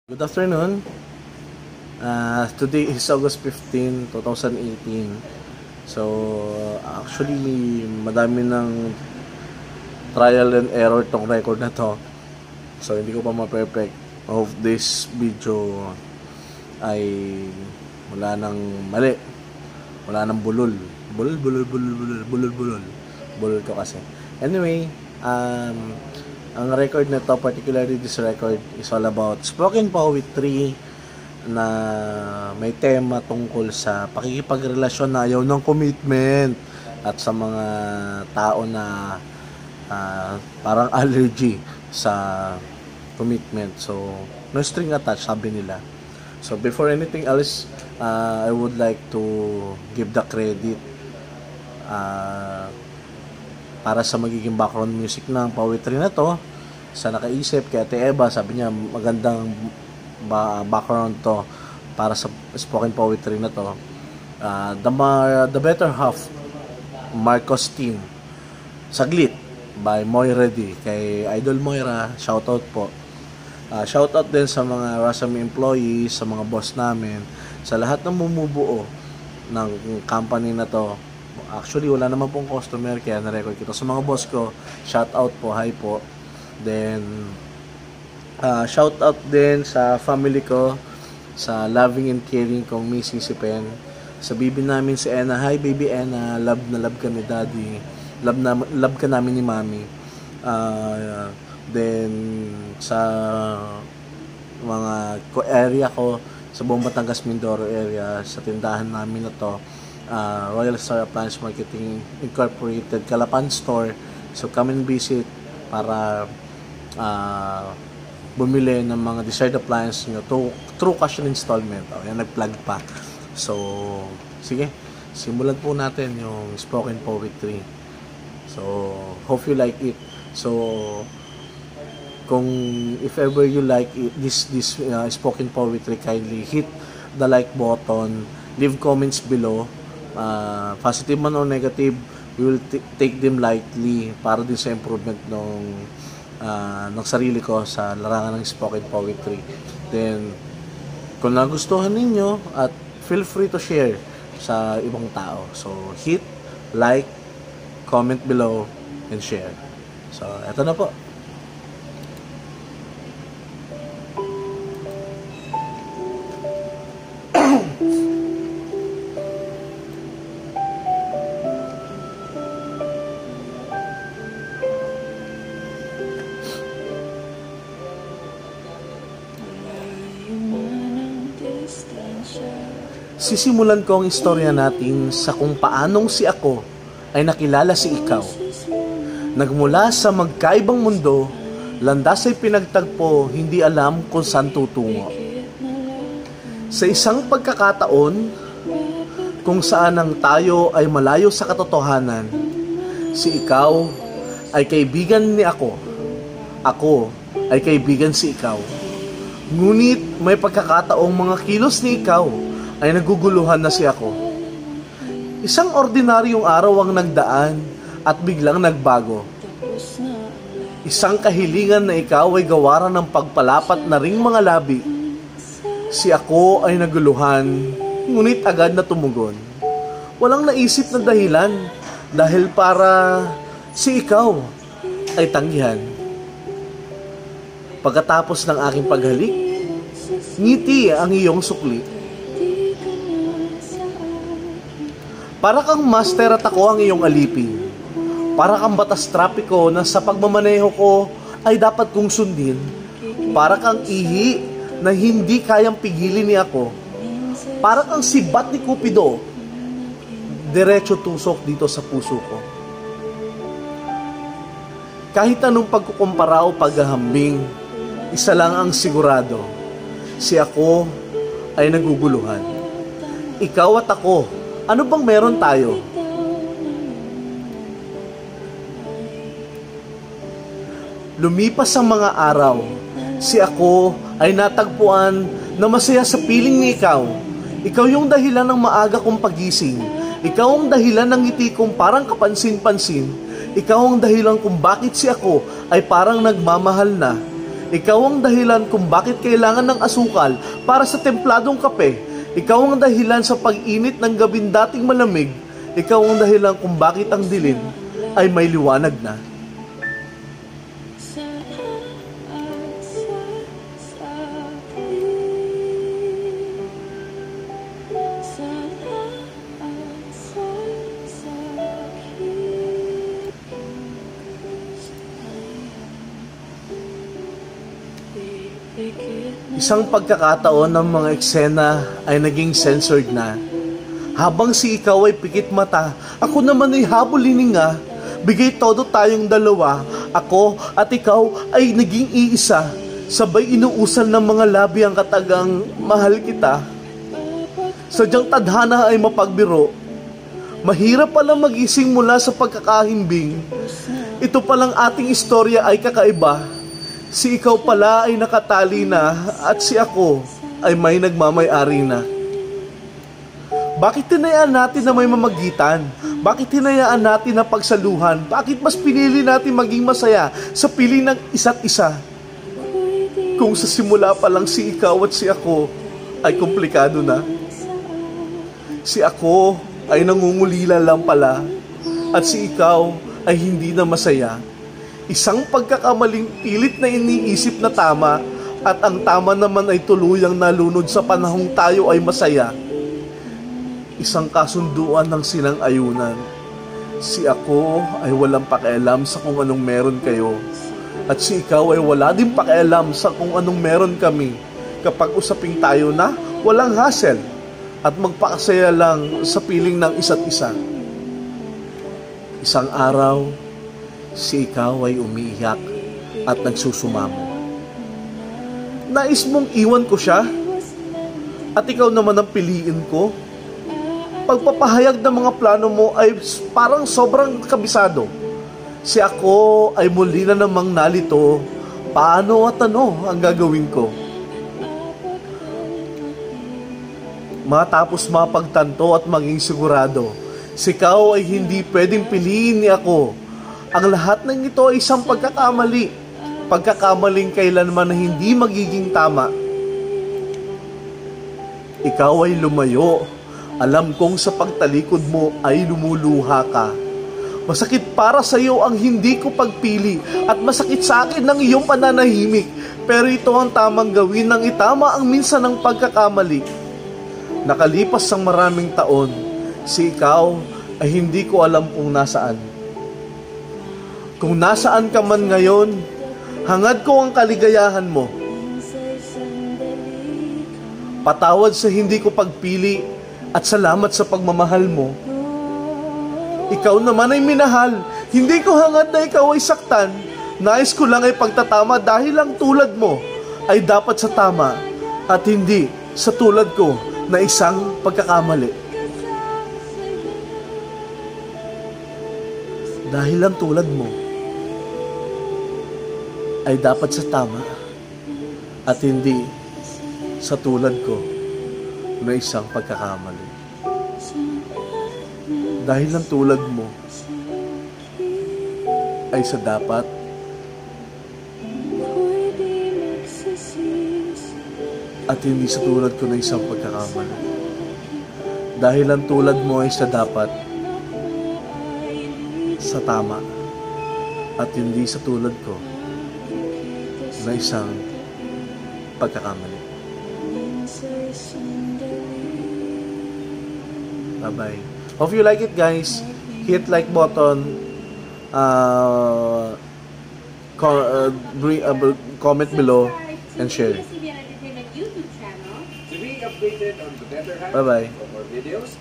Good afternoon. Today is August 15, 2018. So, actually, madami ng trial and error tong record na to. So, hindi ko pa ma-perfect. Of this video ay wala nang mali. Wala nang bulol. Bulol ko kasi. Anyway, ang record na to, particularly this record, is all about spoken poetry na may tema tungkol sa pakikipagrelasyon na ayaw ng commitment at sa mga tao na parang allergy sa commitment. So, no string attached, sabi nila. So, before anything else, I would like to give the credit para sa magiging background music ng poetry na to sa nakaisip kay Ate Eva. Sabi niya magandang background to para sa spoken poetry na to. The Better Half, Marcos Team, Saglit by Moira D. Kay Idol Moira, shoutout po. Shoutout din sa mga Rasami employees, sa mga boss namin, sa lahat ng bumubuo ng company na to. Actually, wala naman pong customer kaya na-record ko. Sa mga boss ko, shoutout po, hi po. Then, shoutout din sa family ko, sa loving and caring kong Missy si Pen. Sa baby namin si Ena, hi baby Ena, love na love ka ni Daddy, love ka namin ni Mami. Then, sa mga area ko, sa buong Batangas, Mindoro area, sa tindahan namin na to, Royal Star Appliance Marketing Incorporated, Calapan Store. So, come and visit para bumili ng mga desired appliance nyo through cash and installment. Yan, nag-plug pa. So, sige, simulan po natin yung spoken poetry. So, hope you like it. So, if ever you like it, this spoken poetry, kindly hit the like button, leave comments below, positive man or negative, we will take them lightly para din sa improvement ng sarili ko sa larangan ng spoken poetry. Then, kung nagustuhan ninyo, at feel free to share sa ibang tao. So, hit like, comment below, and share. So, eto na po. Sisimulan ko ang istorya natin sa kung paanong si ako ay nakilala si ikaw. Nagmula sa magkaibang mundo, landas ay pinagtagpo, hindi alam kung saan tutungo. Sa isang pagkakataon, kung saan ang tayo ay malayo sa katotohanan, si ikaw ay kaibigan ni ako. Ako ay kaibigan si ikaw. Ngunit may pagkakataong mga kilos ni ikaw ay naguguluhan na si ako. Isang ordinaryong araw ang nagdaan at biglang nagbago. Isang kahilingan na ikaw ay gawaran ng pagpalapat na ring mga labi. Si ako ay naguluhan, ngunit agad na tumugon. Walang naisip na dahilan dahil para si ikaw ay tanggihan. Pagkatapos ng aking paghalik, ngiti ang iyong sukli. Para kang master at ako ang iyong alipin. Para kang batas trapiko na sa pagmamaneho ko ay dapat kong sundin. Para kang ihi na hindi kayang pigilin ni ako. Para kang sibat ni Cupido, diretso tusok dito sa puso ko. Kahit anong pagkukumpara o paghahambing, isa lang ang sigurado. Si ako ay naguguluhan. Ikaw at ako, ano bang meron tayo? Lumipas ang mga araw, si ako ay natagpuan na masaya sa piling ni ikaw. Ikaw yung dahilan ng maaga kong pagising. Ikaw ang dahilan ng ngiti kong parang kapansin-pansin. Ikaw ang dahilan kung bakit si ako ay parang nagmamahal na. Ikaw ang dahilan kung bakit kailangan ng asukal para sa templadong kape. Ikaw ang dahilan sa pag-init ng gabing dating malamig. Ikaw ang dahilan kung bakit ang dilim ay may liwanag na. Isang pagkakataon ng mga eksena ay naging censored na. Habang si ikaw ay pikit mata, ako naman ay habol-hininga. Bigay todo tayong dalawa, ako at ikaw ay naging iisa. Sabay inuusal ng mga labi ang katagang mahal kita. Sadyang tadhana ay mapagbiro. Mahirap pala magising mula sa pagkakahimbing. Ito palang ating istorya ay kakaiba. Si ikaw pala ay nakatali na at si ako ay may nagmamay-ari na. Bakit tinayaan natin na may mamagitan? Bakit tinayaan natin na pagsaluhan? Bakit mas pinili natin maging masaya sa piling ng isa't isa? Kung sa simula pa lang si ikaw at si ako ay komplikado na. Si ako ay nangungulila lang pala at si ikaw ay hindi na masaya. Isang pagkakamaling pilit na iniisip na tama at ang tama naman ay tuluyang nalunod sa panahong tayo ay masaya. Isang kasunduan ng sinang-ayunan. Si ako ay walang pakialam sa kung anong meron kayo at si ikaw ay wala din pakialam sa kung anong meron kami kapag usaping tayo na walang hassle at magpakasaya lang sa piling ng isa't isa. Isang araw, si ikaw ay umiiyak at nagsusumamo. Nais mong iwan ko siya at ikaw naman ang piliin ko. Pagpapahayag ng mga plano mo ay parang sobrang kabisado. Si ako ay muli na namang nalito. Paano at ano ang gagawin ko? Matapos mapagtanto at maging sigurado, si ikaw ay hindi pwedeng piliin ni ako. Ang lahat ng ito ay isang pagkakamali. Pagkakamaling kailanman na hindi magiging tama. Ikaw ay lumayo. Alam kong sa pagtalikod mo ay lumuluha ka. Masakit para sa iyo ang hindi ko pagpili at masakit sa akin ng iyong pananahimik. Pero ito ang tamang gawin nang itama ang minsan ng pagkakamali. Nakalipas ang maraming taon, si ikaw ay hindi ko alam kung nasaan. Kung nasaan ka man ngayon, hangad ko ang kaligayahan mo. Patawad sa hindi ko pagpili at salamat sa pagmamahal mo. Ikaw naman ay minahal. Hindi ko hangad na ikaw ay saktan. Nais ko lang ay pagtatama dahil ang tulad mo ay dapat sa tama at hindi sa tulad ko na isang pagkakamali. Dahil ang tulad mo ay dapat sa tama at hindi sa tulad ko na isang pagkakamali. Dahil ang tulad mo ay sa dapat at hindi sa tulad ko na isang pagkakamali. Dahil ang tulad mo ay sa dapat sa tama at hindi sa tulad ko na isang pagkakamali. Bye-bye. Hope you like it, guys. Hit like button, comment below, and share. To be updated on the Better Half Bye-bye. for more videos,